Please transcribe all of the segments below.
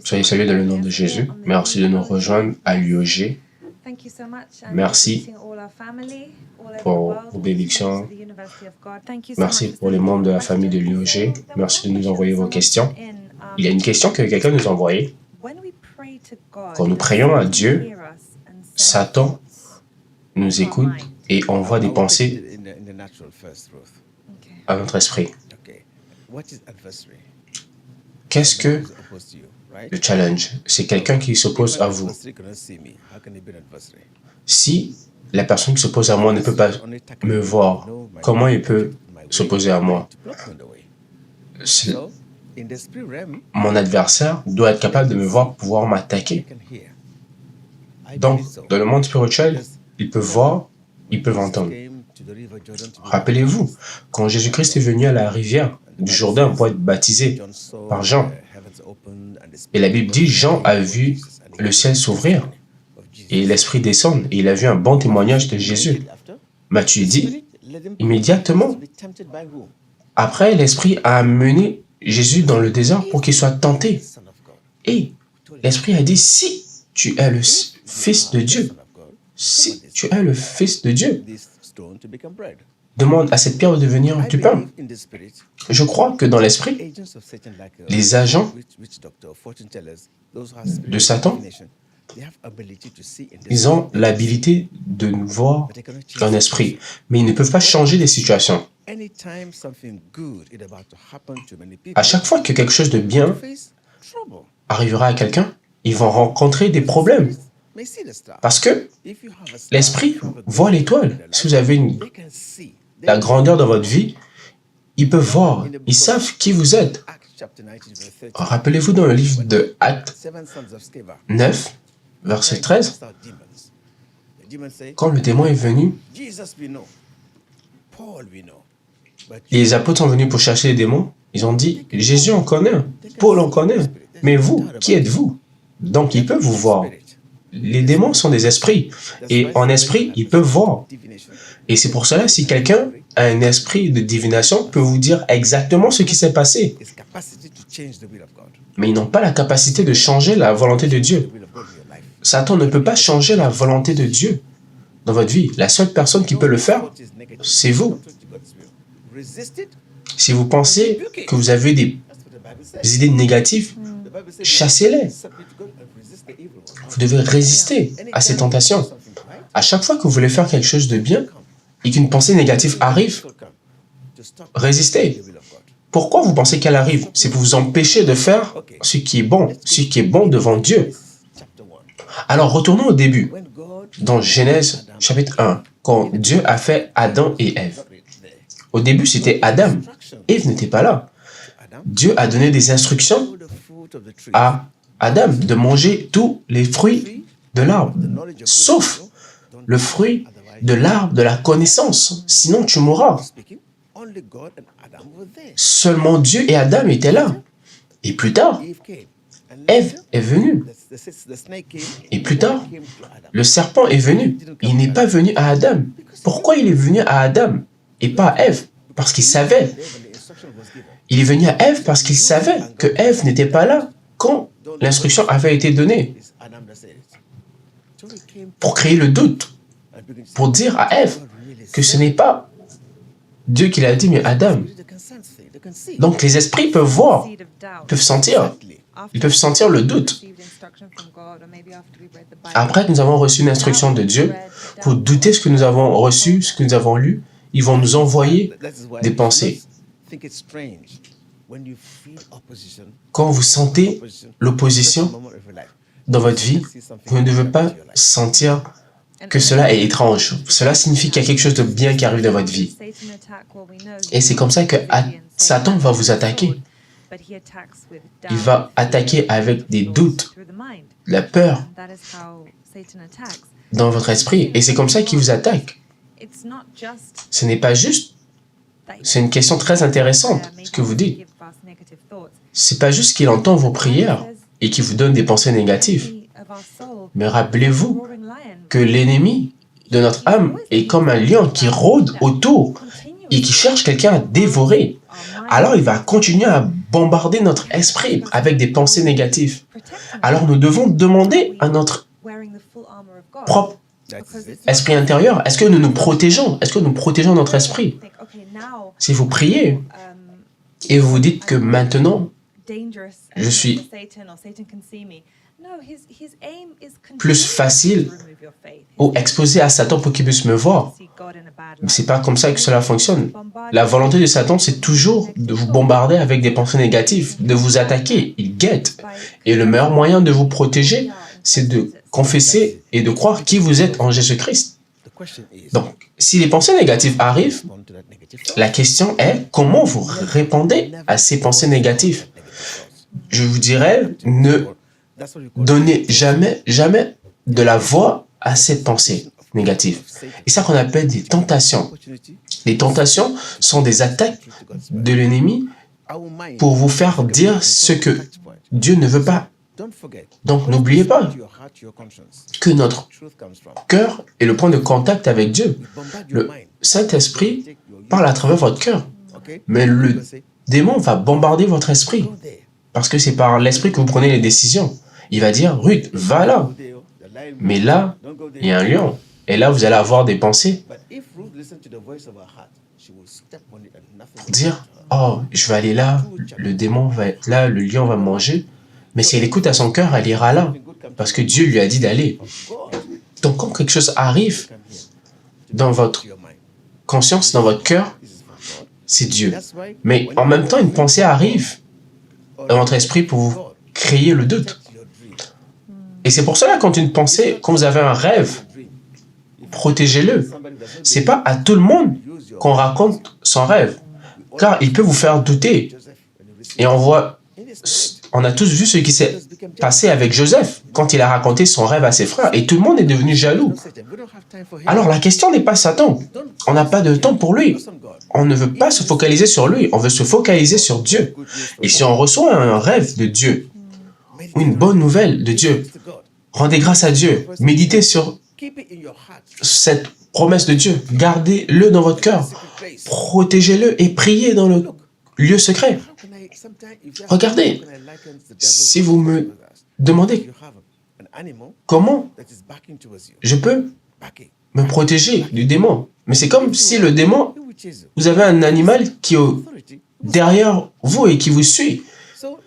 Soyez salués dans le nom de Jésus. Merci de nous rejoindre à l'UOG. Merci pour vos bénédictions. Merci pour les membres de la famille de l'UOG. Merci de nous envoyer vos questions. Il y a une question que quelqu'un nous a envoyée. Quand nous prions à Dieu, Satan nous écoute et envoie des pensées à notre esprit. Qu'est-ce que le challenge? C'est quelqu'un qui s'oppose à vous. Si la personne qui s'oppose à moi ne peut pas me voir, comment il peut s'opposer à moi? Mon adversaire doit être capable de me voir pour pouvoir m'attaquer. Donc, dans le monde spirituel, ils peuvent voir, ils peuvent entendre. Rappelez-vous, quand Jésus-Christ est venu à la rivière du Jourdain pour être baptisé par Jean, et la Bible dit, Jean a vu le ciel s'ouvrir et l'Esprit descendre, et il a vu un bon témoignage de Jésus. Matthieu dit, immédiatement, après, l'Esprit a amené Jésus dans le désert pour qu'il soit tenté. Et l'Esprit a dit, si tu es le Fils de Dieu, si tu es le Fils de Dieu, demande à cette pierre de devenir du pain. Je crois que dans l'esprit, les agents de Satan, ils ont l'habilité de nous voir en esprit, mais ils ne peuvent pas changer les situations. À chaque fois que quelque chose de bien arrivera à quelqu'un, ils vont rencontrer des problèmes. Parce que l'esprit voit l'étoile. Si vous avez la grandeur dans votre vie, ils peuvent voir, ils savent qui vous êtes. Rappelez-vous dans le livre de Actes 9, verset 13, quand le démon est venu, les apôtres sont venus pour chercher les démons. Ils ont dit, Jésus en connaît, Paul en connaît, mais vous, qui êtes-vous? Donc ils peuvent vous voir. Les démons sont des esprits, et en esprit, ils peuvent voir. Et c'est pour cela, si quelqu'un a un esprit de divination, peut vous dire exactement ce qui s'est passé. Mais ils n'ont pas la capacité de changer la volonté de Dieu. Satan ne peut pas changer la volonté de Dieu dans votre vie. La seule personne qui peut le faire, c'est vous. Si vous pensez que vous avez des idées négatives, chassez-les. Vous devez résister à ces tentations. À chaque fois que vous voulez faire quelque chose de bien et qu'une pensée négative arrive, résistez. Pourquoi vous pensez qu'elle arrive? C'est pour vous empêcher de faire ce qui est bon devant Dieu. Alors, retournons au début, dans Genèse chapitre 1, quand Dieu a fait Adam et Ève. Au début, c'était Adam. Ève n'était pas là. Dieu a donné des instructions à Adam de manger tous les fruits de l'arbre, sauf le fruit de l'arbre de la connaissance, sinon tu mourras. Seulement Dieu et Adam étaient là. Et plus tard, Ève est venue. Et plus tard, le serpent est venu. Il n'est pas venu à Adam. Pourquoi il est venu à Adam et pas à Ève? Parce qu'il savait. Il est venu à Ève parce qu'il savait que Ève n'était pas là quand l'instruction avait été donnée. Pour créer le doute. Pour dire à Ève que ce n'est pas Dieu qui l'a dit, mais Adam. Donc les esprits peuvent voir, peuvent sentir. Ils peuvent sentir le doute. Après que nous avons reçu une instruction de Dieu, pour douter ce que nous avons reçu, ce que nous avons lu, ils vont nous envoyer des pensées. Quand vous sentez l'opposition dans votre vie, vous ne devez pas sentir que cela est étrange. Cela signifie qu'il y a quelque chose de bien qui arrive dans votre vie. Et c'est comme ça que Satan va vous attaquer. Il va attaquer avec des doutes, la peur dans votre esprit. Et c'est comme ça qu'il vous attaque. Ce n'est pas juste. C'est une question très intéressante, ce que vous dites. Ce n'est pas juste qu'il entend vos prières et qu'il vous donne des pensées négatives. Mais rappelez-vous que l'ennemi de notre âme est comme un lion qui rôde autour et qui cherche quelqu'un à dévorer. alors il va continuer à bombarder notre esprit avec des pensées négatives. Alors nous devons demander à notre propre esprit intérieur, est-ce que nous nous protégeons? Est-ce que nous protégeons notre esprit? Si vous priez et vous dites que maintenant, je suis plus facile ou exposé à Satan pour qu'il puisse me voir. Mais ce n'est pas comme ça que cela fonctionne. La volonté de Satan, c'est toujours de vous bombarder avec des pensées négatives, de vous attaquer. Il guette. Et le meilleur moyen de vous protéger, c'est de confesser et de croire qui vous êtes en Jésus-Christ. Donc, si les pensées négatives arrivent, la question est comment vous répondez à ces pensées négatives. Je vous dirais, ne donnez jamais de la voix à ces pensées négatives. Et ça qu'on appelle des tentations. Les tentations sont des attaques de l'ennemi pour vous faire dire ce que Dieu ne veut pas. Donc, n'oubliez pas que notre cœur est le point de contact avec Dieu. Le Saint-Esprit parle à travers votre cœur, mais le démon va bombarder votre esprit parce que c'est par l'esprit que vous prenez les décisions. Il va dire, Ruth, va là. Mais là, il y a un lion. Et là, vous allez avoir des pensées pour dire, oh, je vais aller là, le démon va être là, le lion va me manger. Mais si elle écoute à son cœur, elle ira là, parce que Dieu lui a dit d'aller. Donc, quand quelque chose arrive dans votre conscience, dans votre cœur, c'est Dieu. Mais en même temps, une pensée arrive dans votre esprit pour vous créer le doute. Et c'est pour cela, quand une pensée, quand vous avez un rêve, protégez-le. Ce n'est pas à tout le monde qu'on raconte son rêve, car il peut vous faire douter. Et on a tous vu ce qui s'est passé avec Joseph, quand il a raconté son rêve à ses frères, et tout le monde est devenu jaloux. Alors la question n'est pas Satan. On n'a pas de temps pour lui. On ne veut pas se focaliser sur lui, on veut se focaliser sur Dieu. Et si on reçoit un rêve de Dieu, ou une bonne nouvelle de Dieu, rendez grâce à Dieu, méditez sur cette promesse de Dieu, gardez-le dans votre cœur, protégez-le et priez dans le lieu secret. Regardez, si vous me demandez comment je peux me protéger du démon, mais c'est comme si le démon, vous avez un animal qui est derrière vous et qui vous suit.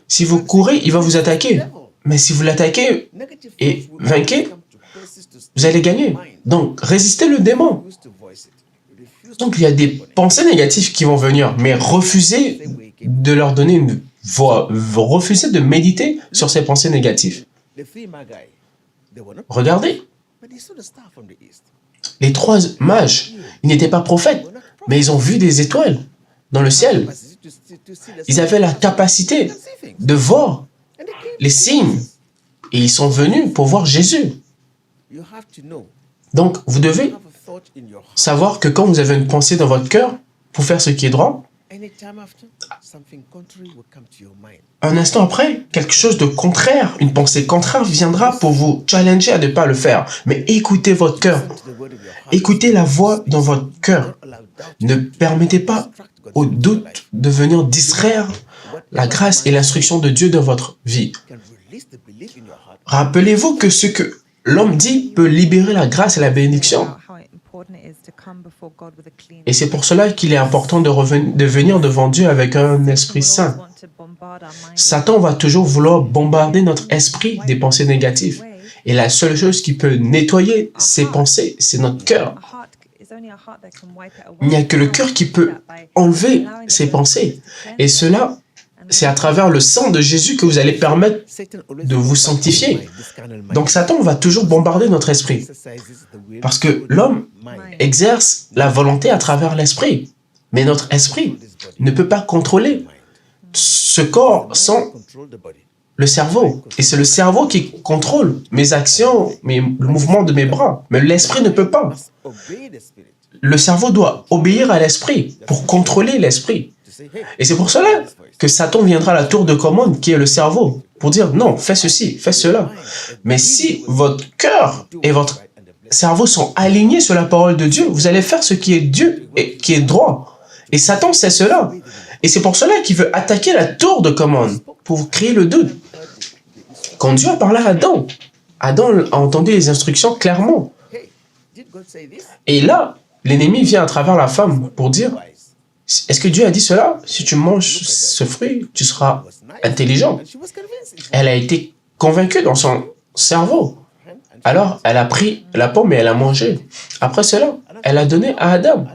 Si vous courez, il va vous attaquer. Mais si vous l'attaquez et vainquez, vous allez gagner. Donc, résistez le démon. Donc, il y a des pensées négatives qui vont venir, mais refusez de leur donner une voix. Refusez de méditer sur ces pensées négatives. Regardez. Les 3 mages, ils n'étaient pas prophètes, mais ils ont vu des étoiles dans le ciel. Ils avaient la capacité de voir les signes. Et ils sont venus pour voir Jésus. Donc, vous devez savoir que quand vous avez une pensée dans votre cœur pour faire ce qui est droit, un instant après, quelque chose de contraire, une pensée contraire viendra pour vous challenger à ne pas le faire. Mais écoutez votre cœur. Écoutez la voix dans votre cœur. Ne permettez pas au doute de venir distraire la grâce et l'instruction de Dieu dans votre vie. Rappelez-vous que ce que l'homme dit peut libérer la grâce et la bénédiction. Et c'est pour cela qu'il est important de venir devant Dieu avec un esprit saint. Satan va toujours vouloir bombarder notre esprit des pensées négatives. Et la seule chose qui peut nettoyer ces pensées, c'est notre cœur. Il n'y a que le cœur qui peut enlever ces pensées. Et cela, c'est à travers le sang de Jésus que vous allez permettre de vous sanctifier. Donc Satan va toujours bombarder notre esprit. Parce que l'homme exerce la volonté à travers l'esprit. Mais notre esprit ne peut pas contrôler ce corps sans le cerveau. Et c'est le cerveau qui contrôle mes actions, le mouvement de mes bras. Mais l'esprit ne peut pas. Le cerveau doit obéir à l'esprit pour contrôler l'esprit. Et c'est pour cela que Satan viendra à la tour de commande qui est le cerveau pour dire non, fais ceci, fais cela. Mais si votre cœur et votre cerveau sont alignés sur la parole de Dieu, vous allez faire ce qui est Dieu et qui est droit. Et Satan sait cela. Et c'est pour cela qu'il veut attaquer la tour de commande, pour créer le doute. Quand Dieu a parlé à Adam, Adam a entendu les instructions clairement. Et là, l'ennemi vient à travers la femme pour dire, est-ce que Dieu a dit cela? Si tu manges ce fruit, tu seras intelligent. Elle a été convaincue dans son cerveau. Alors, elle a pris la pomme et elle a mangé. Après cela, elle a donné à Adam.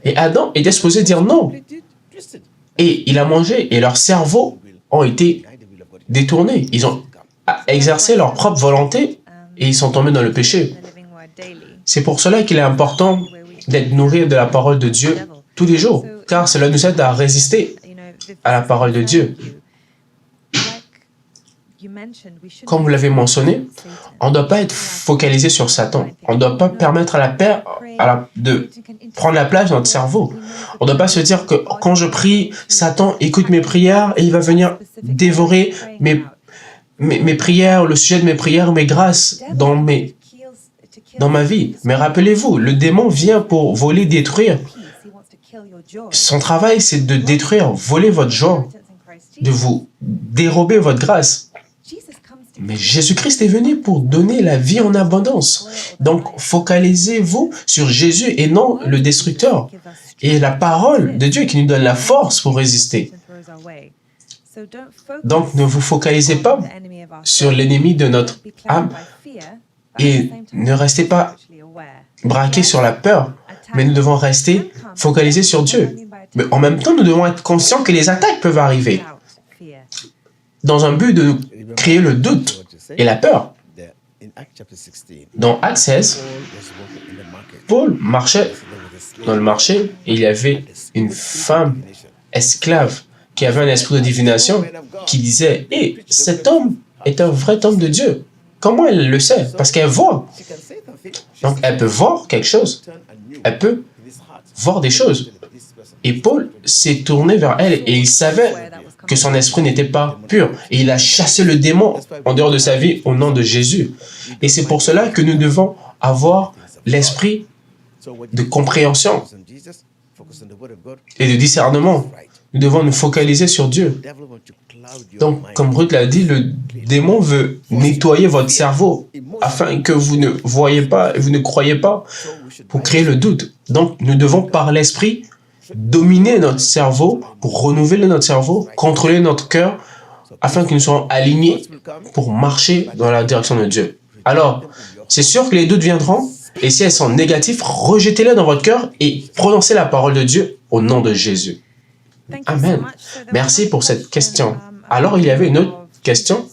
Et Adam était supposé dire non. Et il a mangé et leurs cerveaux ont été détournés. Ils ont exercé leur propre volonté et ils sont tombés dans le péché. C'est pour cela qu'il est important d'être nourri de la parole de Dieu tous les jours, car cela nous aide à résister à la parole de Dieu. Comme vous l'avez mentionné, on ne doit pas être focalisé sur Satan. On ne doit pas permettre à la paix de prendre la place dans notre cerveau. On ne doit pas se dire que quand je prie, Satan écoute mes prières et il va venir dévorer mes prières, le sujet de mes prières, mes grâces dans ma vie. Mais rappelez-vous, le démon vient pour voler, détruire. Son travail, c'est de détruire, voler votre joie, de vous dérober votre grâce. Mais Jésus-Christ est venu pour donner la vie en abondance. Donc, focalisez-vous sur Jésus et non le destructeur. Et la parole de Dieu qui nous donne la force pour résister. Donc, ne vous focalisez pas sur l'ennemi de notre âme et ne restez pas braqués sur la peur, mais nous devons rester focalisés sur Dieu. Mais en même temps, nous devons être conscients que les attaques peuvent arriver dans un but de créer le doute et la peur. Dans Actes 16, Paul marchait dans le marché et il y avait une femme esclave qui avait un esprit de divination qui disait « Hé, cet homme est un vrai homme de Dieu. » Comment elle le sait? Parce qu'elle voit. Donc, elle peut voir quelque chose. Elle peut voir des choses. Et Paul s'est tourné vers elle et il savait que son esprit n'était pas pur. Et il a chassé le démon en dehors de sa vie au nom de Jésus. Et c'est pour cela que nous devons avoir l'esprit de compréhension et de discernement. Nous devons nous focaliser sur Dieu. Donc, comme Ruth l'a dit, le démon veut nettoyer votre cerveau afin que vous ne voyez pas et vous ne croyez pas pour créer le doute. Donc, nous devons par l'esprit dominer notre cerveau pour renouveler notre cerveau, contrôler notre cœur afin que nous soyons alignés pour marcher dans la direction de Dieu. Alors, c'est sûr que les doutes viendront et si elles sont négatives, rejetez-les dans votre cœur et prononcez la parole de Dieu au nom de Jésus. Amen. Merci pour cette question. Alors, il y avait une autre question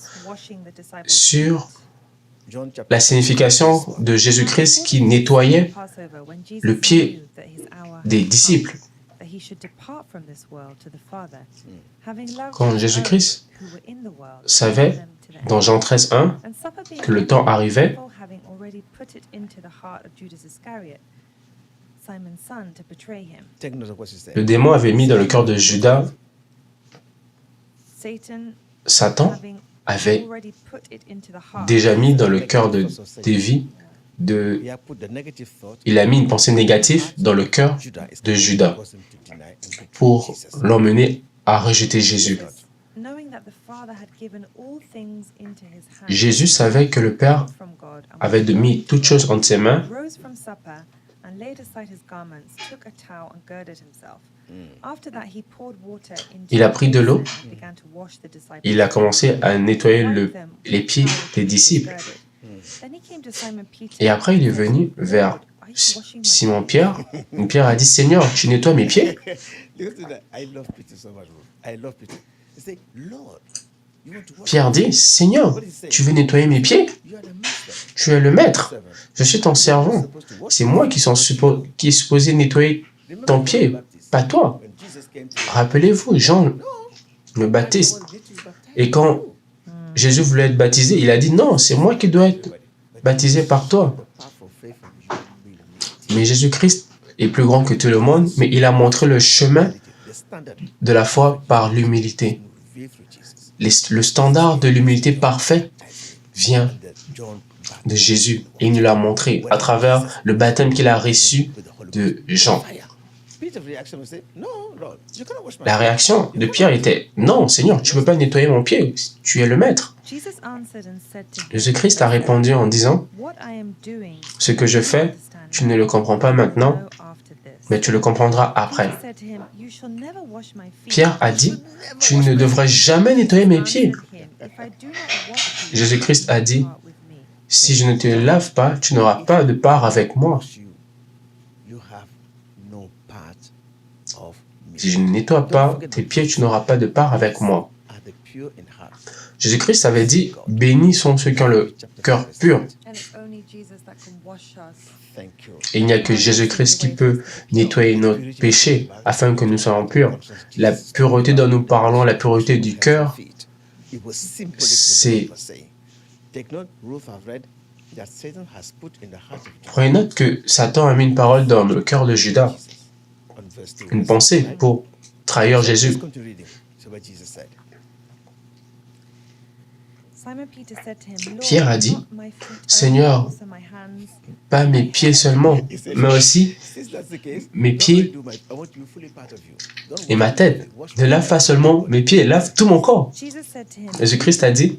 sur la signification de Jésus-Christ qui nettoyait le pied des disciples. Quand Jésus-Christ savait, dans Jean 13:1, que le temps arrivait, le démon avait mis dans le cœur de Judas, Satan avait déjà mis dans le cœur de Lévi, il a mis une pensée négative dans le cœur de Judas pour l'emmener à rejeter Jésus. Jésus savait que le Père avait mis toutes choses entre ses mains. Il a pris de l'eau, il a commencé à nettoyer les pieds des disciples. Et après, il est venu vers Simon-Pierre. Pierre a dit, « Seigneur, tu nettoies mes pieds ?» Pierre dit, « Seigneur, tu veux nettoyer mes pieds? Tu es le maître. Je suis ton servant. C'est moi qui est supposé nettoyer ton pied, pas toi. » Rappelez-vous, Jean le baptiste. Et quand Jésus voulait être baptisé, il a dit, « Non, c'est moi qui dois être baptisé par toi. » Mais Jésus-Christ est plus grand que tout le monde, mais il a montré le chemin de la foi par l'humilité. Le standard de l'humilité parfaite vient de Jésus. Et il nous l'a montré à travers le baptême qu'il a reçu de Jean. La réaction de Pierre était « Non, Seigneur, tu ne peux pas nettoyer mon pied, tu es le maître. » Jésus-Christ a répondu en disant « Ce que je fais, tu ne le comprends pas maintenant, mais tu le comprendras après. » Pierre a dit « Tu ne devrais jamais nettoyer mes pieds. » Jésus-Christ a dit « Si je ne te lave pas, tu n'auras pas de part avec moi. » Si je ne nettoie pas tes pieds, tu n'auras pas de part avec moi. Jésus-Christ avait dit, bénis sont ceux qui ont le cœur pur. Et il n'y a que Jésus-Christ qui peut nettoyer nos péchés afin que nous soyons purs. La pureté dont nous parlons, la pureté du cœur, c'est... Prenez note que Satan a mis une parole dans le cœur de Judas, une pensée pour trahir Jésus. Pierre a dit, « Seigneur, pas mes pieds seulement, mais aussi mes pieds et ma tête. Ne lave pas seulement mes pieds, lave tout mon corps. » Jésus-Christ a dit,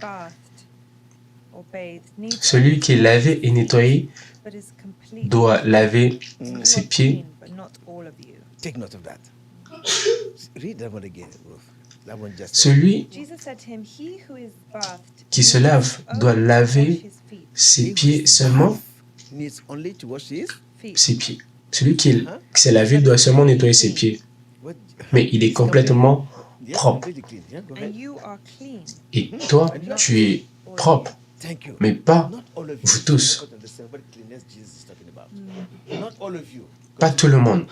« Celui qui est lavé et nettoyé doit laver ses pieds. » Celui qui se lave doit laver ses pieds seulement, ses pieds. Celui qui s'est lavé doit seulement nettoyer ses pieds. Mais il est complètement propre. Et toi, tu es propre, mais pas vous tous. Pas tout le monde.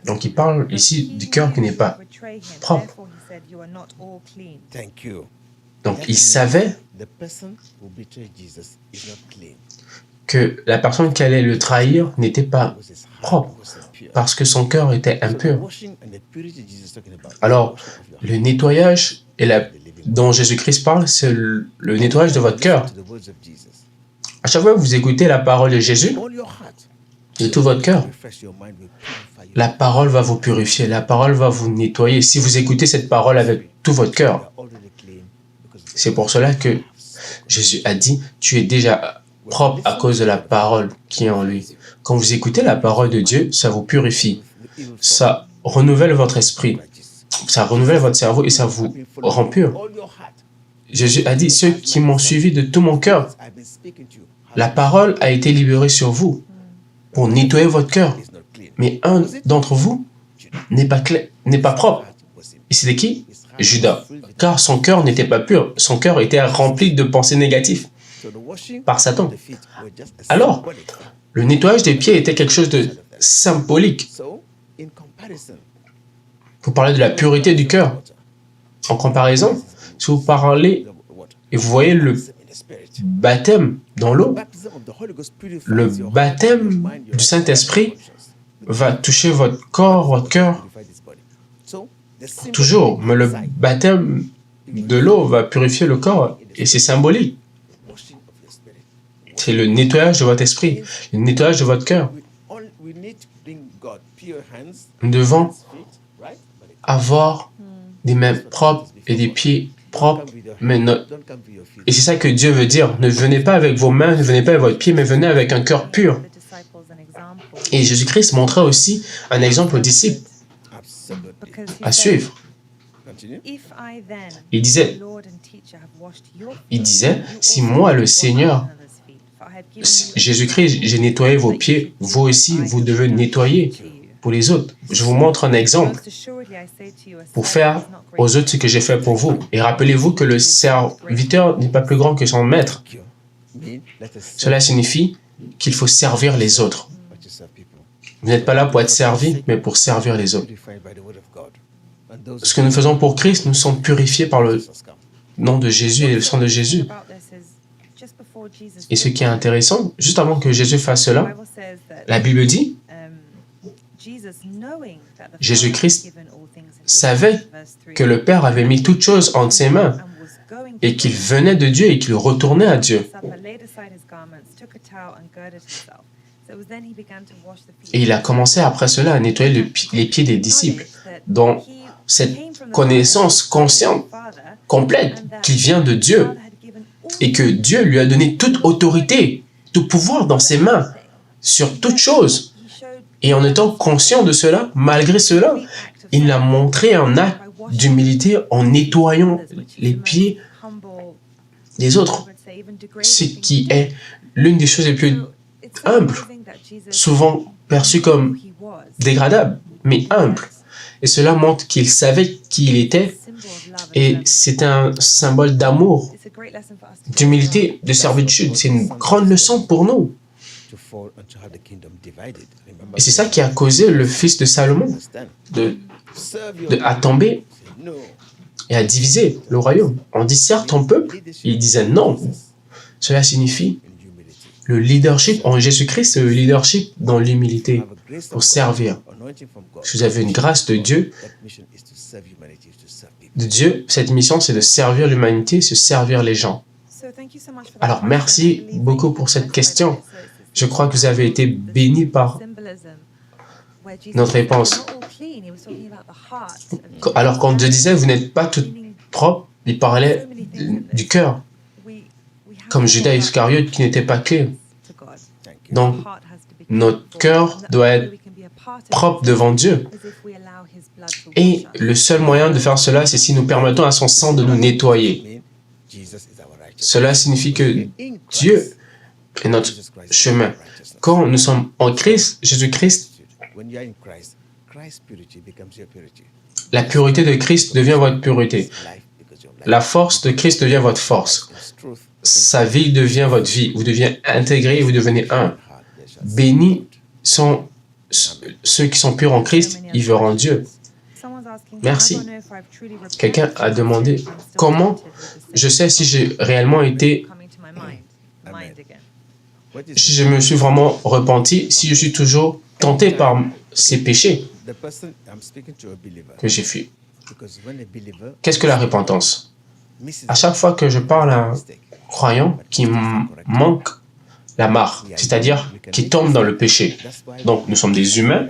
Donc il parle ici du cœur qui n'est pas propre. Donc il savait que la personne qui allait le trahir n'était pas propre, parce que son cœur était impur. Alors, le nettoyage dont Jésus-Christ parle, c'est le nettoyage de votre cœur. À chaque fois que vous écoutez la parole de Jésus, de tout votre cœur, la parole va vous purifier, la parole va vous nettoyer. Si vous écoutez cette parole avec tout votre cœur, c'est pour cela que Jésus a dit, tu es déjà propre à cause de la parole qui est en lui. Quand vous écoutez la parole de Dieu, ça vous purifie, ça renouvelle votre esprit, ça renouvelle votre cerveau et ça vous rend pur. Jésus a dit, ceux qui m'ont suivi de tout mon cœur, la parole a été libérée sur vous pour nettoyer votre cœur. Mais un d'entre vous n'est pas propre. Et c'était qui? Judas. Car son cœur n'était pas pur. Son cœur était rempli de pensées négatives par Satan. Alors, le nettoyage des pieds était quelque chose de symbolique. Vous parlez de la pureté du cœur. En comparaison, si vous parlez et vous voyez le baptême dans l'eau, le baptême du Saint-Esprit va toucher votre corps, votre cœur, toujours, mais le baptême de l'eau va purifier le corps et c'est symbolique. C'est le nettoyage de votre esprit, le nettoyage de votre cœur. Nous devons avoir des mains propres et des pieds propres, mais et c'est ça que Dieu veut dire. Ne venez pas avec vos mains, ne venez pas avec votre pied, mais venez avec un cœur pur. Et Jésus-Christ montrait aussi un exemple aux disciples à suivre. Il disait, si moi, le Seigneur, Jésus-Christ, j'ai nettoyé vos pieds, vous aussi, vous devez nettoyer pour les autres. Je vous montre un exemple pour faire aux autres ce que j'ai fait pour vous. Et rappelez-vous que le serviteur n'est pas plus grand que son maître. Cela signifie qu'il faut servir les autres. Vous n'êtes pas là pour être servi, mais pour servir les autres. Ce que nous faisons pour Christ, nous sommes purifiés par le nom de Jésus et le sang de Jésus. Et ce qui est intéressant, juste avant que Jésus fasse cela, la Bible dit, Jésus-Christ savait que le Père avait mis toutes choses entre ses mains et qu'il venait de Dieu et qu'il retournait à Dieu. Et il a commencé après cela à nettoyer les pieds des disciples, dans cette connaissance consciente, complète, qu'il vient de Dieu, et que Dieu lui a donné toute autorité, tout pouvoir dans ses mains, sur toute chose. Et en étant conscient de cela, malgré cela, il a montré un acte d'humilité en nettoyant les pieds des autres, ce qui est l'une des choses les plus humbles, souvent perçues comme dégradables, mais humbles. Et cela montre qu'il savait qui il était, et c'est un symbole d'amour, d'humilité, de servitude. C'est une grande leçon pour nous. Et c'est ça qui a causé le fils de Salomon à tomber et à diviser le royaume. On dit certes ton peuple, il disait non. Cela signifie le leadership en Jésus-Christ, c'est le leadership dans l'humilité pour servir. Si vous avez une grâce de Dieu, cette mission c'est de servir l'humanité, c'est de servir les gens. Alors merci beaucoup pour cette question. Je crois que vous avez été bénis par notre réponse. Alors quand Dieu disait, vous n'êtes pas tout propre, il parlait du cœur, comme Judas Iscariote qui n'était pas clair. Donc, notre cœur doit être propre devant Dieu. Et le seul moyen de faire cela, c'est si nous permettons à son sang de nous nettoyer. Cela signifie que Dieu est notre chemin. Quand nous sommes en Christ, Jésus-Christ, la pureté de Christ devient votre pureté. La force de Christ devient votre force. Sa vie devient votre vie. Vous devenez intégré et vous devenez un. Bénis sont ceux qui sont purs en Christ, ils verront Dieu. Merci. Quelqu'un a demandé comment je sais si j'ai réellement été, si je me suis vraiment repenti, si je suis toujours tenté par ces péchés que j'ai fait. Qu'est-ce que la repentance? À chaque fois que je parle à un croyant qui manque la marre, c'est-à-dire qui tombe dans le péché. Donc, nous sommes des humains,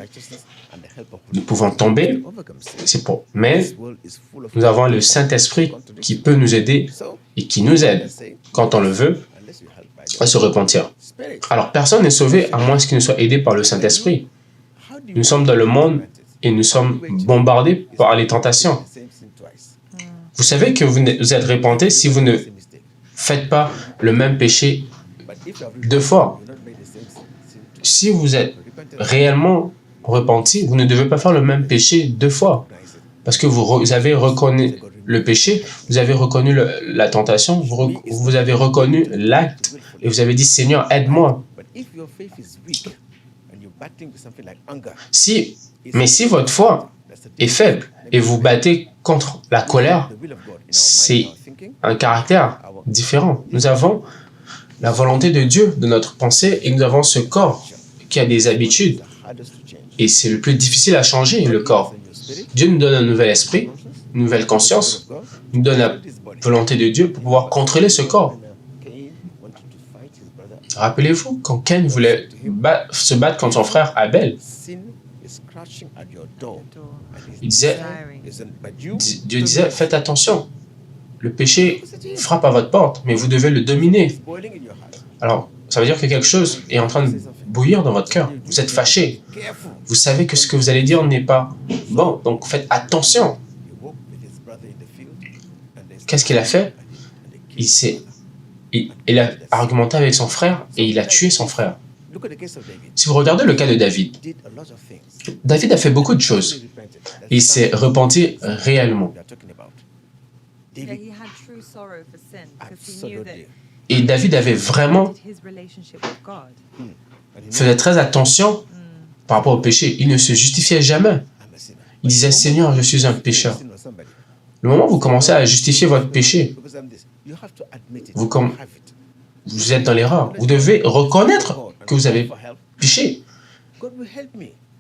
nous pouvons tomber, mais nous avons le Saint-Esprit qui peut nous aider et qui nous aide, quand on le veut, à se repentir. Alors, personne n'est sauvé à moins qu'il ne soit aidé par le Saint-Esprit. Nous sommes dans le monde et nous sommes bombardés par les tentations. Vous savez que vous êtes repentis si vous ne faites pas le même péché 2 fois. Si vous êtes réellement repenti, vous ne devez pas faire le même péché 2 fois. Parce que vous avez reconnu le péché, vous avez reconnu la tentation, vous avez reconnu l'acte et vous avez dit, Seigneur, aide-moi. Mais si votre foi est faible et vous battez contre la colère, c'est un caractère différent. Nous avons la volonté de Dieu de notre pensée et nous avons ce corps qui a des habitudes. Et c'est le plus difficile à changer, le corps. Dieu nous donne un nouvel esprit, une nouvelle conscience, nous donne la volonté de Dieu pour pouvoir contrôler ce corps. Rappelez-vous, quand Cain voulait se battre contre son frère Abel, Dieu disait, faites attention, le péché frappe à votre porte, mais vous devez le dominer. Alors, ça veut dire que quelque chose est en train de bouillir dans votre cœur. Vous êtes fâché. Vous savez que ce que vous allez dire n'est pas bon, donc faites attention. Qu'est-ce qu'il a fait? Il a argumenté avec son frère et il a tué son frère. Si vous regardez le cas de David, David a fait beaucoup de choses. Il s'est repenti réellement. Et David avait vraiment faisait très attention par rapport au péché. Il ne se justifiait jamais. Il disait, Seigneur, je suis un pécheur. Le moment où vous commencez à justifier votre péché, vous êtes dans l'erreur. Vous devez reconnaître que vous avez péché.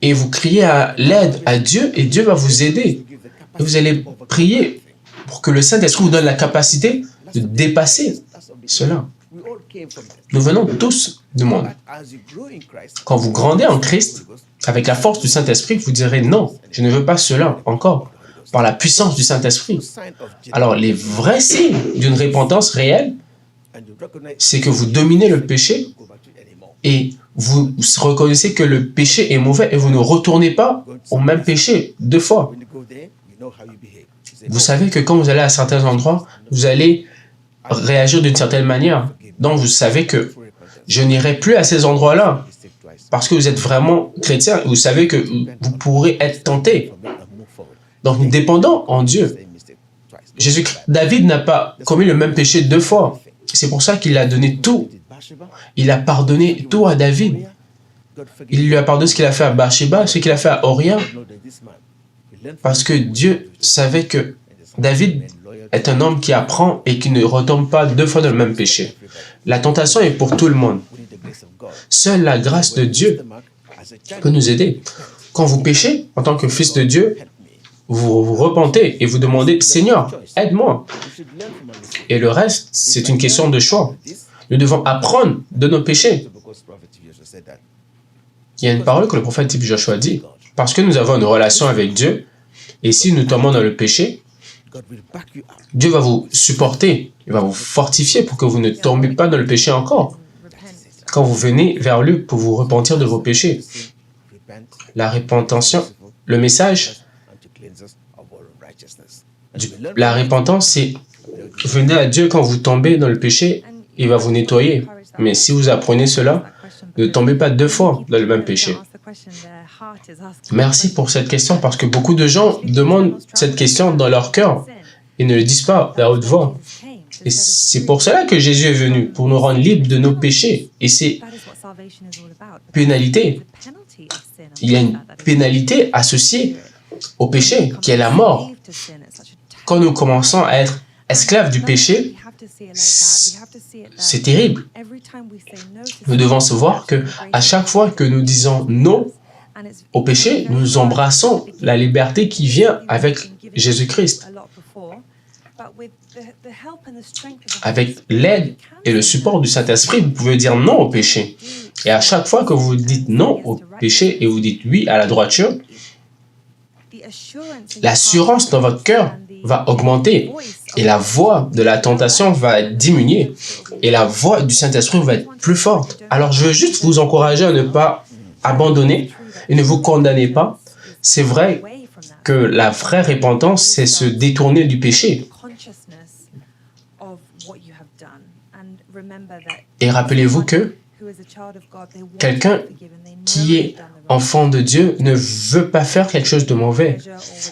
Et vous criez à l'aide à Dieu et Dieu va vous aider. Et vous allez prier pour que le Saint-Esprit vous donne la capacité de dépasser cela. Nous venons tous du monde. Quand vous grandez en Christ, avec la force du Saint-Esprit, vous direz non, je ne veux pas cela encore, par la puissance du Saint-Esprit. Alors, les vrais signes d'une repentance réelle, c'est que vous dominez le péché et vous reconnaissez que le péché est mauvais et vous ne retournez pas au même péché 2 fois. Vous savez que quand vous allez à certains endroits, vous allez réagir d'une certaine manière. Donc, vous savez que je n'irai plus à ces endroits-là parce que vous êtes vraiment chrétien. Vous savez que vous pourrez être tenté. Donc, nous dépendons en Dieu. David n'a pas commis le même péché 2 fois. C'est pour ça qu'il a donné tout. Il a pardonné tout à David. Il lui a pardonné ce qu'il a fait à Bathsheba, ce qu'il a fait à Oria. Parce que Dieu savait que David est un homme qui apprend et qui ne retombe pas 2 fois dans le même péché. La tentation est pour tout le monde. Seule la grâce de Dieu peut nous aider. Quand vous péchez, en tant que fils de Dieu, vous vous repentez et vous demandez « Seigneur, aide-moi ». Et le reste, c'est une question de choix. Nous devons apprendre de nos péchés. Il y a une parole que le prophète type Joshua dit. Parce que nous avons une relation avec Dieu, et si nous tombons dans le péché, Dieu va vous supporter, il va vous fortifier pour que vous ne tombiez pas dans le péché encore. Quand vous venez vers lui pour vous repentir de vos péchés. La repentance, le message, la repentance, c'est venez à Dieu quand vous tombez dans le péché, il va vous nettoyer. Mais si vous apprenez cela, ne tombez pas 2 fois dans le même péché. Merci pour cette question parce que beaucoup de gens demandent cette question dans leur cœur et ne le disent pas à haute voix. Et c'est pour cela que Jésus est venu, pour nous rendre libres de nos péchés. Et c'est pénalité. Il y a une pénalité associée au péché, qui est la mort. Quand nous commençons à être esclaves du péché, c'est terrible. Nous devons savoir que à chaque fois que nous disons non au péché, nous embrassons la liberté qui vient avec Jésus-Christ. Avec l'aide et le support du Saint-Esprit, vous pouvez dire non au péché. Et à chaque fois que vous dites non au péché et vous dites oui à la droiture, l'assurance dans votre cœur va augmenter et la voix de la tentation va diminuer et la voix du Saint-Esprit va être plus forte. Alors, je veux juste vous encourager à ne pas abandonner et ne vous condamnez pas. C'est vrai que la vraie repentance, c'est se détourner du péché. Et rappelez-vous que quelqu'un qui est enfant de Dieu ne veut pas faire quelque chose de mauvais,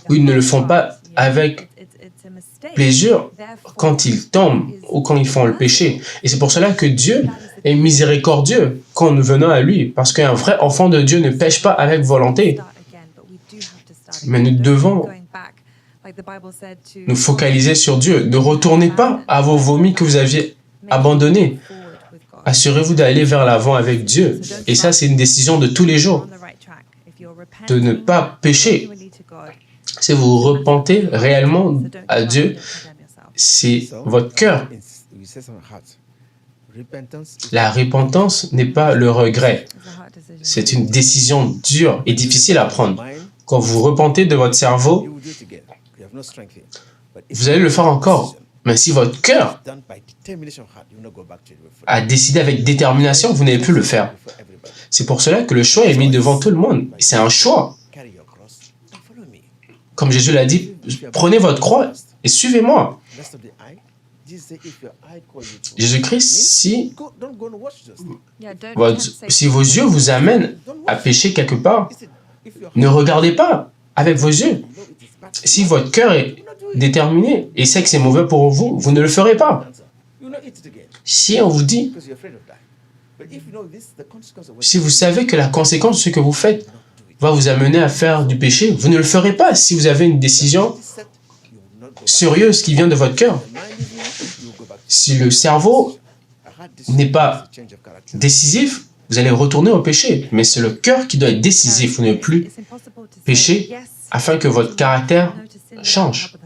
ou ils ne le font pas avec plaisir quand ils tombent ou quand ils font le péché. Et c'est pour cela que Dieu est miséricordieux quand nous venons à lui, parce qu'un vrai enfant de Dieu ne pêche pas avec volonté. Mais nous devons nous focaliser sur Dieu. Ne retournez pas à vos vomis que vous aviez abandonnés. Assurez-vous d'aller vers l'avant avec Dieu. Et ça, c'est une décision de tous les jours. De ne pas pécher. Si vous vous repentez réellement à Dieu, c'est votre cœur. La repentance n'est pas le regret. C'est une décision dure et difficile à prendre. Quand vous repentez de votre cerveau, vous allez le faire encore. Mais si votre cœur a décidé avec détermination, vous n'allez plus le faire. C'est pour cela que le choix est mis devant tout le monde. C'est un choix. Comme Jésus l'a dit, prenez votre croix et suivez-moi. Jésus-Christ, si vos yeux vous amènent à pécher quelque part, ne regardez pas avec vos yeux. Si votre cœur est déterminé et sait que c'est mauvais pour vous, vous ne le ferez pas. Si on vous dit, si vous savez que la conséquence de ce que vous faites va vous amener à faire du péché, vous ne le ferez pas si vous avez une décision sérieuse qui vient de votre cœur. Si le cerveau n'est pas décisif, vous allez retourner au péché. Mais c'est le cœur qui doit être décisif. Vous ne plus pécher afin que votre caractère change.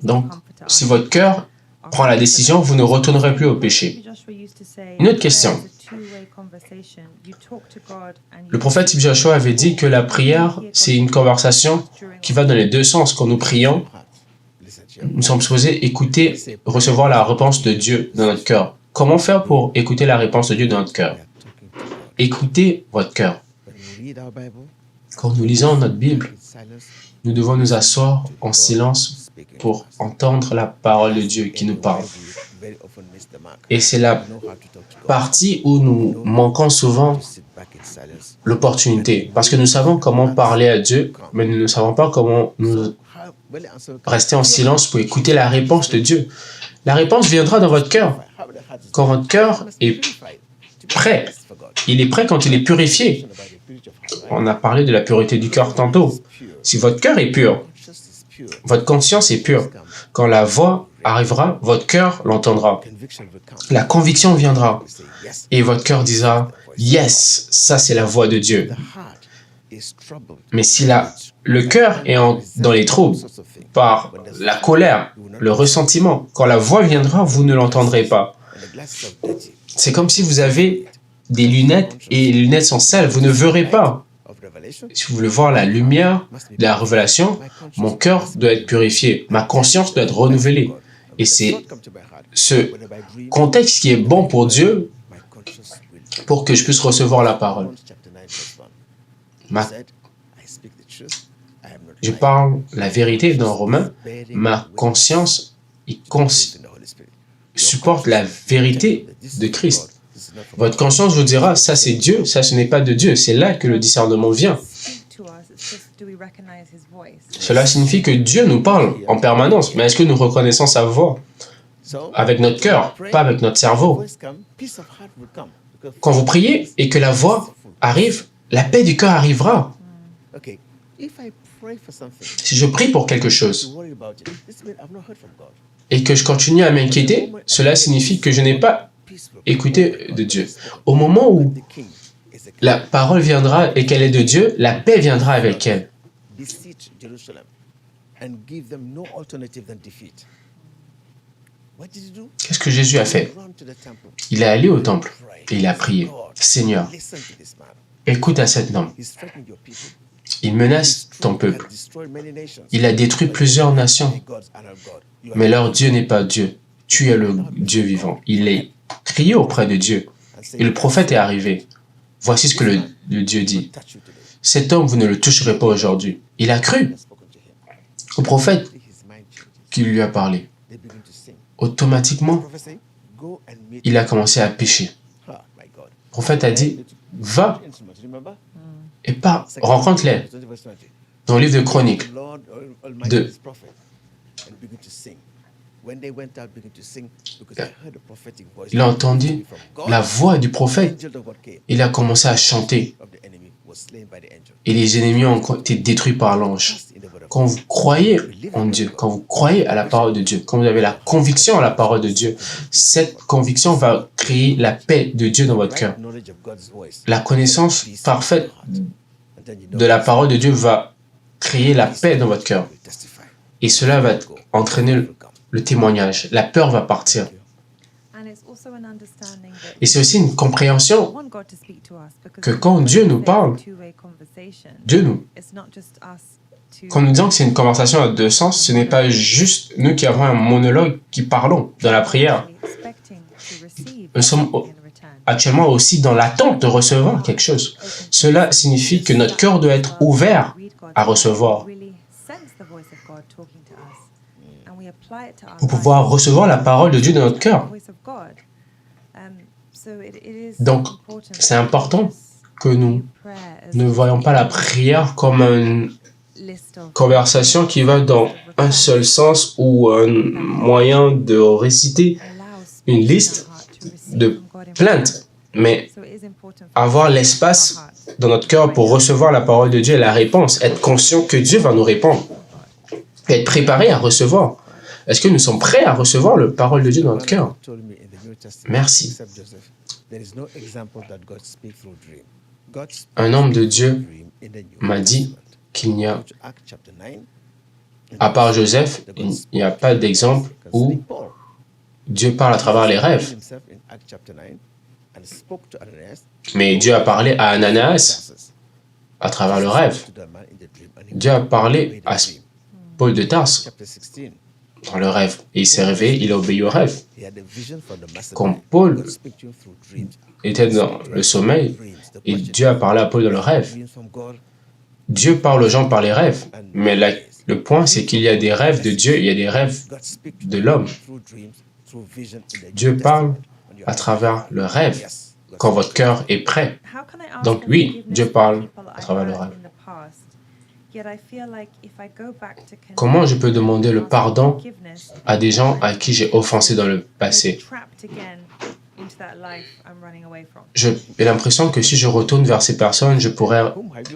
Donc, si votre cœur prend la décision, vous ne retournerez plus au péché. Une autre question. Le prophète Joshua avait dit que la prière, c'est une conversation qui va dans les deux sens. Quand nous prions, nous sommes supposés écouter, recevoir la réponse de Dieu dans notre cœur. Comment faire pour écouter la réponse de Dieu dans notre cœur? Écoutez votre cœur. Quand nous lisons notre Bible, nous devons nous asseoir en silence pour entendre la parole de Dieu qui nous parle. Et c'est la partie où nous manquons souvent l'opportunité. Parce que nous savons comment parler à Dieu, mais nous ne savons pas comment nous rester en silence pour écouter la réponse de Dieu. La réponse viendra dans votre cœur. Quand votre cœur est prêt, il est prêt quand il est purifié. On a parlé de la pureté du cœur tantôt. Si votre cœur est pur, votre conscience est pure, quand la voix arrivera, votre cœur l'entendra. La conviction viendra et votre cœur dira « Yes, ça c'est la voix de Dieu ». Mais si le cœur est dans les troubles, par la colère, le ressentiment, quand la voix viendra, vous ne l'entendrez pas. C'est comme si vous avez des lunettes et les lunettes sont sales, vous ne verrez pas. Si vous voulez voir la lumière de la révélation, mon cœur doit être purifié, ma conscience doit être renouvelée. Et c'est ce contexte qui est bon pour Dieu pour que je puisse recevoir la parole. Je parle la vérité dans Romains, ma conscience supporte la vérité de Christ. Votre conscience vous dira, ça c'est Dieu, ça ce n'est pas de Dieu. C'est là que le discernement vient. Cela signifie que Dieu nous parle en permanence, mais est-ce que nous reconnaissons sa voix? Avec notre cœur, pas avec notre cerveau. Quand vous priez et que la voix arrive, la paix du cœur arrivera. Si je prie pour quelque chose et que je continue à m'inquiéter, cela signifie que je n'ai pas écouté de Dieu. Au moment où la parole viendra et qu'elle est de Dieu, la paix viendra avec elle. Qu'est-ce que Jésus a fait? Il est allé au temple et il a prié. Seigneur, écoute à cet homme. Il menace ton peuple. Il a détruit plusieurs nations. Mais leur Dieu n'est pas Dieu. Tu es le Dieu vivant. Il est crié auprès de Dieu. Et le prophète est arrivé. Voici ce que le Dieu dit. Cet homme, vous ne le toucherez pas aujourd'hui. Il a cru au prophète qui lui a parlé. Automatiquement, il a commencé à pécher. Le prophète a dit, va et rencontre-les. Dans le livre de Chroniques 2. Il a entendu la voix du prophète. Il a commencé à chanter. Et les ennemis ont été détruits par l'ange. Quand vous croyez en Dieu, quand vous croyez à la parole de Dieu, quand vous avez la conviction à la parole de Dieu, cette conviction va créer la paix de Dieu dans votre cœur. La connaissance parfaite de la parole de Dieu va créer la paix dans votre cœur. Et cela va entraîner le témoignage. La peur va partir. Et c'est aussi une compréhension que quand Dieu nous parle, quand nous disons que c'est une conversation à deux sens, ce n'est pas juste nous qui avons un monologue qui parlons dans la prière. Nous sommes actuellement aussi dans l'attente de recevoir quelque chose. Cela signifie que notre cœur doit être ouvert à recevoir. Pour pouvoir recevoir la parole de Dieu dans notre cœur. Donc, c'est important que nous ne voyons pas la prière comme une conversation qui va dans un seul sens ou un moyen de réciter une liste de plaintes, mais avoir l'espace dans notre cœur pour recevoir la parole de Dieu et la réponse, être conscient que Dieu va nous répondre, et être préparé à recevoir. Est-ce que nous sommes prêts à recevoir la parole de Dieu dans notre cœur? Merci. Un homme de Dieu m'a dit qu'il n'y a, à part Joseph, il n'y a pas d'exemple où Dieu parle à travers les rêves. Mais Dieu a parlé à Ananias à travers le rêve. Dieu a parlé à Paul de Tarse dans le rêve. Et il s'est réveillé, il a obéi au rêve. Quand Paul était dans le sommeil, et Dieu a parlé à Paul dans le rêve. Dieu parle aux gens par les rêves. Mais le point, c'est qu'il y a des rêves de Dieu, il y a des rêves de l'homme. Dieu parle à travers le rêve, quand votre cœur est prêt. Donc oui, Dieu parle à travers le rêve. Comment je peux demander le pardon à des gens à qui j'ai offensé dans le passé? J'ai l'impression que si je retourne vers ces personnes, je pourrais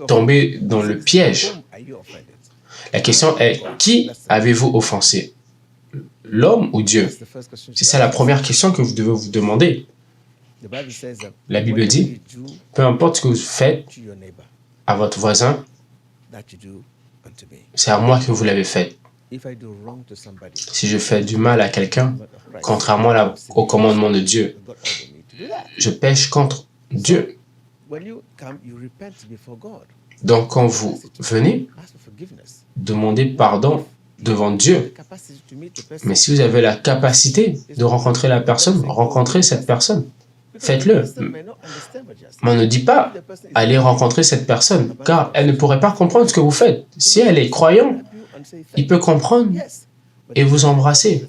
tomber dans le piège. La question est, qui avez-vous offensé? L'homme ou Dieu? C'est ça la première question que vous devez vous demander. La Bible dit, peu importe ce que vous faites à votre voisin, c'est à moi que vous l'avez fait. Si je fais du mal à quelqu'un, contrairement au commandement de Dieu, je pêche contre Dieu. Donc quand vous venez, demandez pardon devant Dieu. Mais si vous avez la capacité de rencontrer la personne, rencontrez cette personne. Faites-le. Mais on ne dit pas allez rencontrer cette personne, car elle ne pourrait pas comprendre ce que vous faites. Si elle est croyante, il peut comprendre et vous embrasser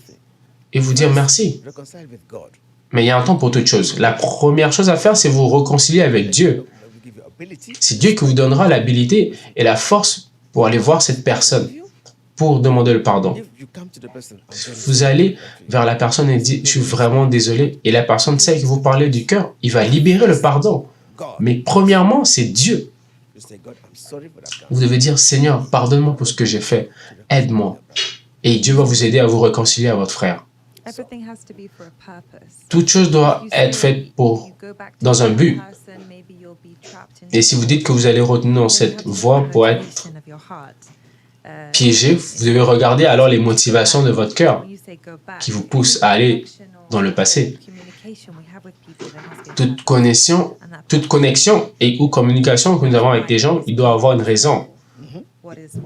et vous dire merci. Mais il y a un temps pour toute chose. La première chose à faire, c'est vous réconcilier avec Dieu. C'est Dieu qui vous donnera l'habilité et la force pour aller voir cette personne, pour demander le pardon. Vous allez vers la personne et dites « Je suis vraiment désolé ». Et la personne sait que vous parlez du cœur. Il va libérer le pardon. Mais premièrement, c'est Dieu. Vous devez dire « Seigneur, pardonne-moi pour ce que j'ai fait. Aide-moi. » Et Dieu va vous aider à vous réconcilier à votre frère. Toute chose doit être faite dans un but. Et si vous dites que vous allez retenir dans cette voie pour être piégé, vous devez regarder alors les motivations de votre cœur qui vous poussent à aller dans le passé. Toute connexion ou communication que nous avons avec des gens, il doit avoir une raison.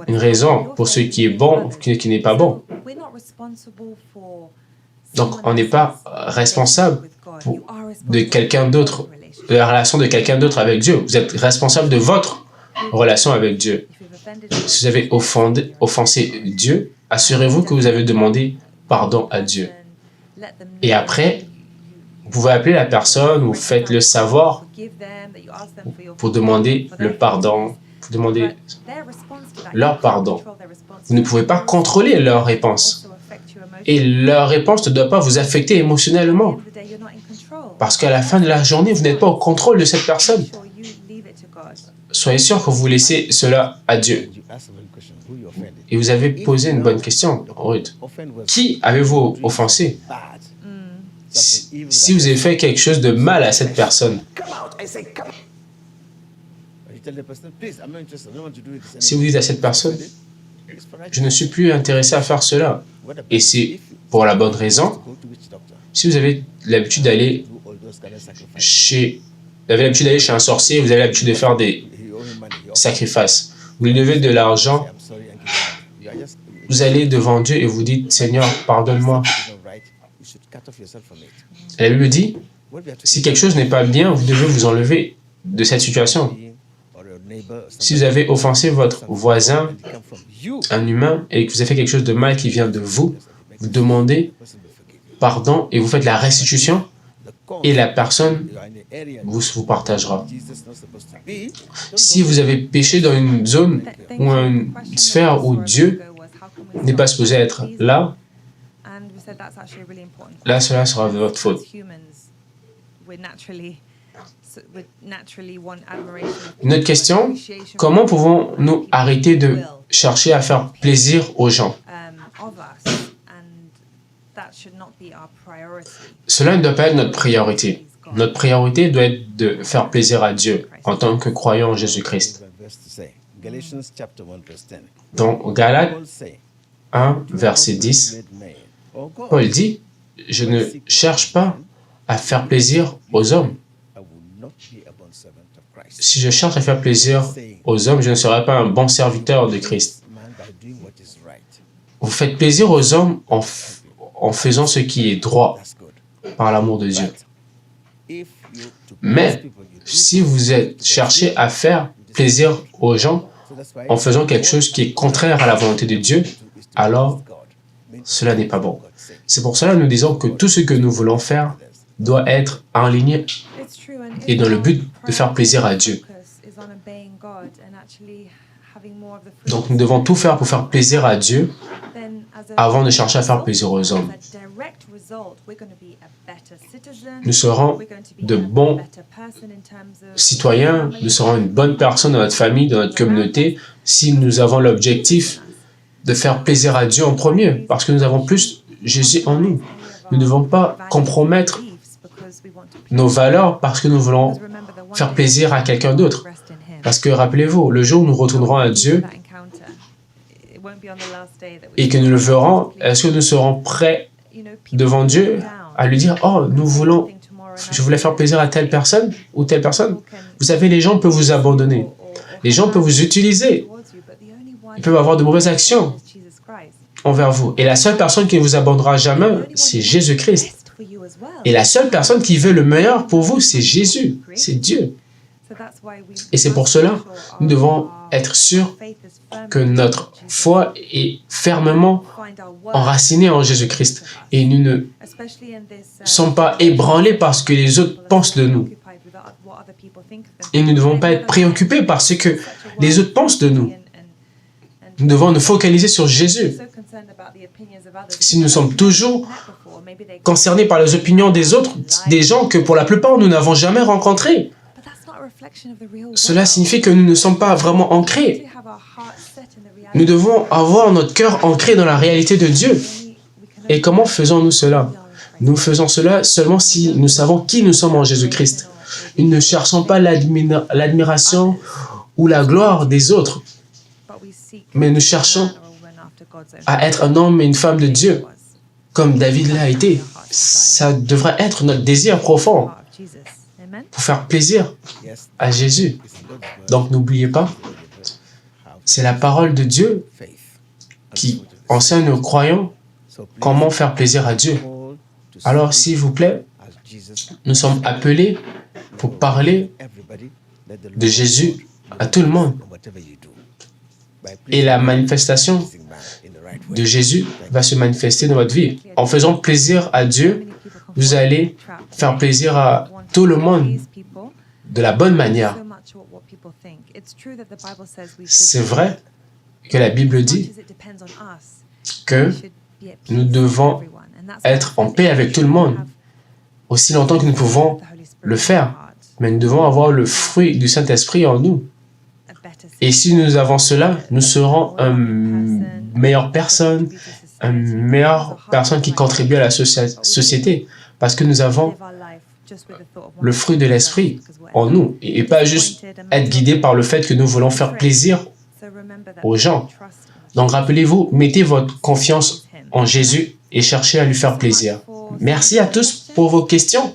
Une raison pour ce qui est bon ou ce qui n'est pas bon. Donc, on n'est pas responsable de quelqu'un d'autre, de la relation de quelqu'un d'autre avec Dieu. Vous êtes responsable de votre relation avec Dieu. Si vous avez offensé Dieu, assurez-vous que vous avez demandé pardon à Dieu. Et après, vous pouvez appeler la personne ou faites-le savoir pour demander le pardon, pour demander leur pardon. Vous ne pouvez pas contrôler leur réponse. Et leur réponse ne doit pas vous affecter émotionnellement. Parce qu'à la fin de la journée, vous n'êtes pas au contrôle de cette personne. Soyez sûr que vous laissez cela à Dieu. Et vous avez posé une bonne question, Ruth. Qui avez-vous offensé? Si vous avez fait quelque chose de mal à cette personne, si vous dites à cette personne, je ne suis plus intéressé à faire cela, et c'est pour la bonne raison, si vous avez l'habitude d'aller chez un sorcier, vous avez l'habitude de faire des sacrifices, vous lui devez de l'argent, vous allez devant Dieu et vous dites, Seigneur, pardonne-moi. La Bible dit, si quelque chose n'est pas bien, vous devez vous enlever de cette situation. Si vous avez offensé votre voisin, un humain, et que vous avez fait quelque chose de mal qui vient de vous, vous demandez pardon et vous faites la restitution et la personne vous partagera. Si vous avez péché dans une zone ou une sphère où Dieu n'est pas supposé être là, cela sera de votre faute. Une autre question, comment pouvons-nous arrêter de chercher à faire plaisir aux gens? Cela ne doit pas être notre priorité. Notre priorité doit être de faire plaisir à Dieu en tant que croyant en Jésus-Christ. Dans Galates 1, verset 10, Paul dit, je ne cherche pas à faire plaisir aux hommes. Si je cherche à faire plaisir aux hommes, je ne serai pas un bon serviteur de Christ. Vous faites plaisir aux hommes en faisant ce qui est droit par l'amour de Dieu. Mais si vous cherchez à faire plaisir aux gens en faisant quelque chose qui est contraire à la volonté de Dieu, alors cela n'est pas bon. C'est pour cela que nous disons que tout ce que nous voulons faire doit être en ligne et dans le but de faire plaisir à Dieu. Donc nous devons tout faire pour faire plaisir à Dieu avant de chercher à faire plaisir aux hommes. Nous serons de bons citoyens, nous serons une bonne personne dans notre famille, dans notre communauté, si nous avons l'objectif de faire plaisir à Dieu en premier, parce que nous avons plus Jésus en nous. Nous ne devons pas compromettre nos valeurs parce que nous voulons faire plaisir à quelqu'un d'autre. Parce que rappelez-vous, le jour où nous retournerons à Dieu et que nous le verrons, est-ce que nous serons prêts devant Dieu à lui dire « Oh, je voulais faire plaisir à telle personne ou telle personne ». Vous savez, les gens peuvent vous abandonner. Les gens peuvent vous utiliser. Ils peuvent avoir de mauvaises actions envers vous. Et la seule personne qui ne vous abandonnera jamais, c'est Jésus-Christ. Et la seule personne qui veut le meilleur pour vous, c'est Jésus, c'est Dieu. Et c'est pour cela, nous devons être sûrs que notre foi est fermement enracinée en Jésus-Christ. Et nous ne sommes pas ébranlés par ce que les autres pensent de nous. Et nous ne devons pas être préoccupés par ce que les autres pensent de nous. Nous devons nous focaliser sur Jésus. Si nous sommes toujours concernés par les opinions des autres, des gens que pour la plupart nous n'avons jamais rencontrés, cela signifie que nous ne sommes pas vraiment ancrés. Nous devons avoir notre cœur ancré dans la réalité de Dieu. Et comment faisons-nous cela? Nous faisons cela seulement si nous savons qui nous sommes en Jésus-Christ. Nous ne cherchons pas l'admiration ou la gloire des autres, mais nous cherchons à être un homme et une femme de Dieu, comme David l'a été. Ça devrait être notre désir profond pour faire plaisir à Jésus. Donc n'oubliez pas, c'est la parole de Dieu qui enseigne aux croyants comment faire plaisir à Dieu. Alors, s'il vous plaît, nous sommes appelés pour parler de Jésus à tout le monde. Et la manifestation de Jésus va se manifester dans votre vie. En faisant plaisir à Dieu, vous allez faire plaisir à tout le monde de la bonne manière. C'est vrai que la Bible dit que nous devons être en paix avec tout le monde, aussi longtemps que nous pouvons le faire. Mais nous devons avoir le fruit du Saint-Esprit en nous. Et si nous avons cela, nous serons une meilleure personne qui contribue à la société, parce que nous avons le fruit de l'Esprit en nous, et pas juste être guidé par le fait que nous voulons faire plaisir aux gens. Donc rappelez-vous, mettez votre confiance en Jésus et cherchez à lui faire plaisir. Merci à tous pour vos questions.